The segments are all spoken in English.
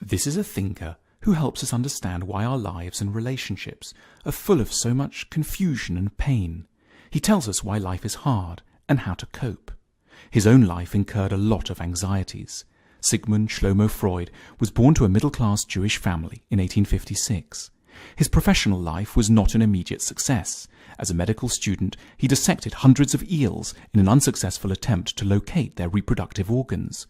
This is a thinker who helps us understand why our lives and relationships are full of so much confusion and pain. He tells us why life is hard and how to cope. His own life incurred a lot of anxieties. Sigmund Schlomo Freud was born to a middle-class Jewish family in 1856. His professional life was not an immediate success. As a medical student, he dissected hundreds of eels in an unsuccessful attempt to locate their reproductive organs.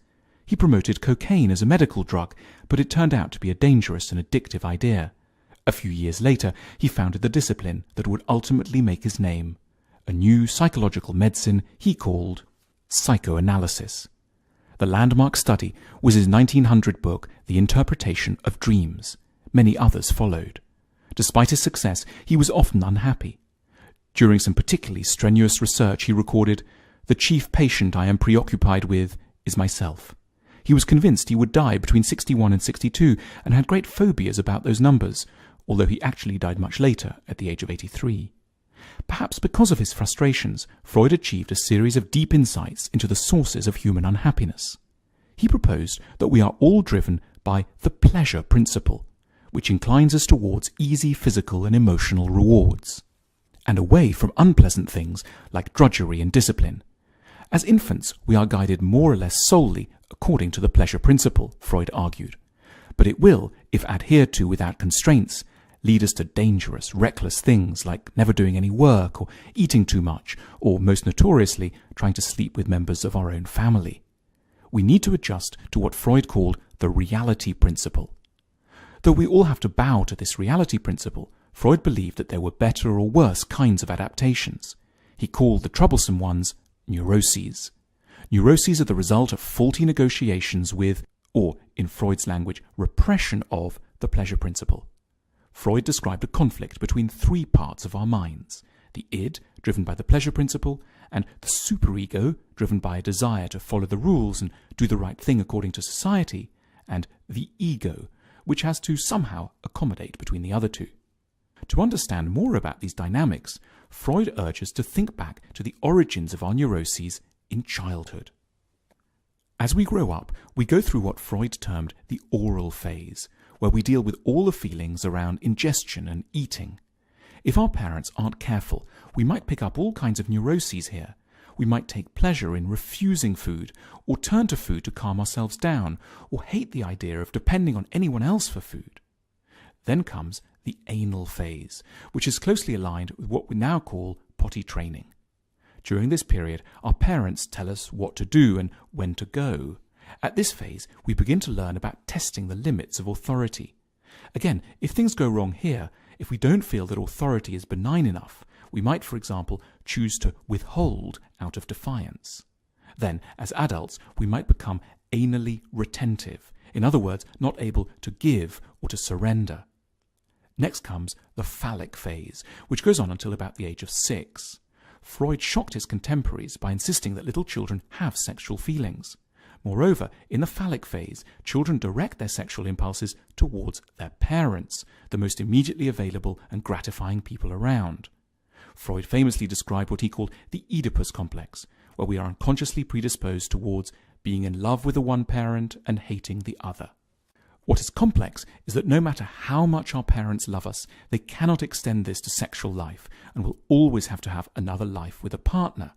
He promoted cocaine as a medical drug, but it turned out to be a dangerous and addictive idea. A few years later, he founded the discipline that would ultimately make his name, a new psychological medicine he called psychoanalysis. The landmark study was his 1900 book, The Interpretation of Dreams. Many others followed. Despite his success, he was often unhappy. During some particularly strenuous research, he recorded, "The chief patient I am preoccupied with is myself." He was convinced he would die between 61 and 62 and had great phobias about those numbers, although he actually died much later at the age of 83. Perhaps because of his frustrations, Freud achieved a series of deep insights into the sources of human unhappiness. He proposed that we are all driven by the pleasure principle, which inclines us towards easy physical and emotional rewards, and away from unpleasant things like drudgery and discipline. As infants, we are guided more or less solely according to the pleasure principle, Freud argued. But it will, if adhered to without constraints, lead us to dangerous, reckless things like never doing any work or eating too much, or most notoriously, trying to sleep with members of our own family. We need to adjust to what Freud called the reality principle. Though we all have to bow to this reality principle, Freud believed that there were better or worse kinds of adaptations. He called the troublesome ones neuroses. Neuroses are the result of faulty negotiations with, or in Freud's language, repression of, the pleasure principle. Freud described a conflict between three parts of our minds: the id, driven by the pleasure principle, and the superego, driven by a desire to follow the rules and do the right thing according to society, and the ego, which has to somehow accommodate between the other two. To understand more about these dynamics, Freud urges to think back to the origins of our neuroses in childhood. As we grow up, we go through what Freud termed the oral phase, where we deal with all the feelings around ingestion and eating. If our parents aren't careful, we might pick up all kinds of neuroses here. We might take pleasure in refusing food, or turn to food to calm ourselves down, or hate the idea of depending on anyone else for food. Then comes the anal phase, which is closely aligned with what we now call potty training. During this period, our parents tell us what to do and when to go. At this phase, we begin to learn about testing the limits of authority. Again, if things go wrong here, if we don't feel that authority is benign enough, we might, for example, choose to withhold out of defiance. Then, as adults, we might become anally retentive, in other words, not able to give or to surrender. Next comes the phallic phase, which goes on until about the age of 6. Freud shocked his contemporaries by insisting that little children have sexual feelings. Moreover, in the phallic phase, children direct their sexual impulses towards their parents, the most immediately available and gratifying people around. Freud famously described what he called the Oedipus complex, where we are unconsciously predisposed towards being in love with the one parent and hating the other. What is complex is that no matter how much our parents love us, they cannot extend this to sexual life and will always have to have another life with a partner.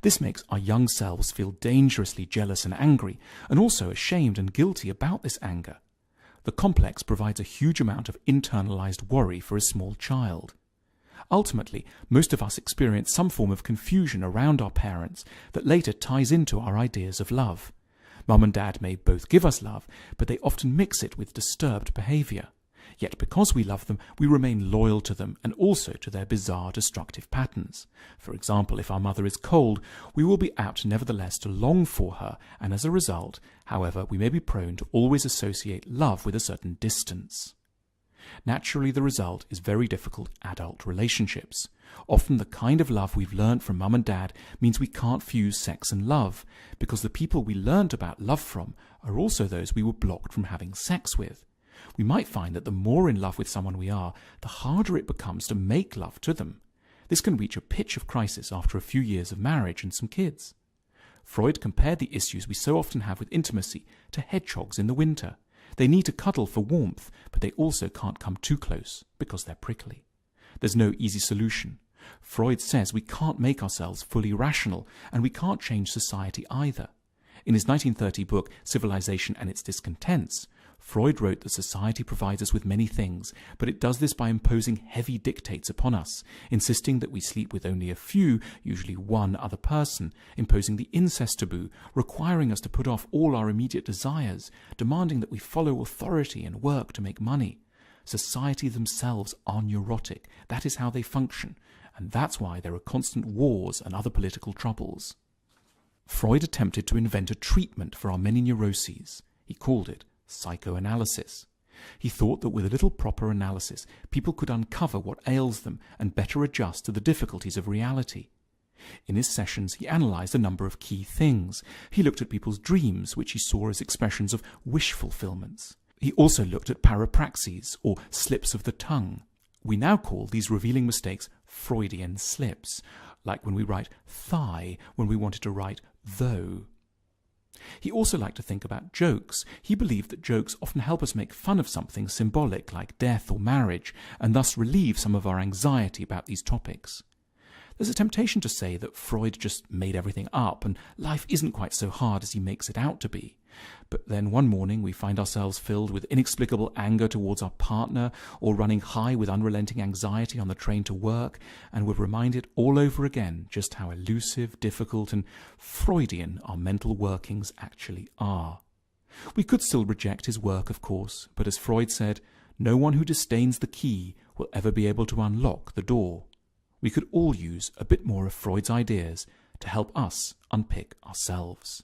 This makes our young selves feel dangerously jealous and angry, and also ashamed and guilty about this anger. The complex provides a huge amount of internalized worry for a small child. Ultimately, most of us experience some form of confusion around our parents that later ties into our ideas of love. Mum and Dad may both give us love, but they often mix it with disturbed behaviour. Yet because we love them, we remain loyal to them and also to their bizarre destructive patterns. For example, if our mother is cold, we will be apt nevertheless to long for her, and as a result, however, we may be prone to always associate love with a certain distance. Naturally, the result is very difficult adult relationships. Often the kind of love we've learned from Mum and Dad means we can't fuse sex and love, because the people we learned about love from are also those we were blocked from having sex with. We might find that the more in love with someone we are, the harder it becomes to make love to them. This can reach a pitch of crisis after a few years of marriage and some kids. Freud compared the issues we so often have with intimacy to hedgehogs in the winter. They need to cuddle for warmth, but they also can't come too close because they're prickly. There's no easy solution. Freud says we can't make ourselves fully rational, and we can't change society either. In his 1930 book, Civilization and its Discontents, Freud wrote that society provides us with many things, but it does this by imposing heavy dictates upon us, insisting that we sleep with only a few, usually one other person, imposing the incest taboo, requiring us to put off all our immediate desires, demanding that we follow authority and work to make money. Society themselves are neurotic. That is how they function, and that's why there are constant wars and other political troubles. Freud attempted to invent a treatment for our many neuroses. He called it psychoanalysis. He thought that with a little proper analysis, people could uncover what ails them and better adjust to the difficulties of reality. In his sessions, he analysed a number of key things. He looked at people's dreams, which he saw as expressions of wish fulfillments. He also looked at parapraxes, or slips of the tongue. We now call these revealing mistakes Freudian slips, like when we write thigh when we wanted to write though. He also liked to think about jokes. He believed that jokes often help us make fun of something symbolic like death or marriage, and thus relieve some of our anxiety about these topics. There's a temptation to say that Freud just made everything up and life isn't quite so hard as he makes it out to be. But then one morning we find ourselves filled with inexplicable anger towards our partner, or running high with unrelenting anxiety on the train to work, and we're reminded all over again just how elusive, difficult and Freudian our mental workings actually are. We could still reject his work, of course, but as Freud said, no one who disdains the key will ever be able to unlock the door. We could all use a bit more of Freud's ideas to help us unpick ourselves.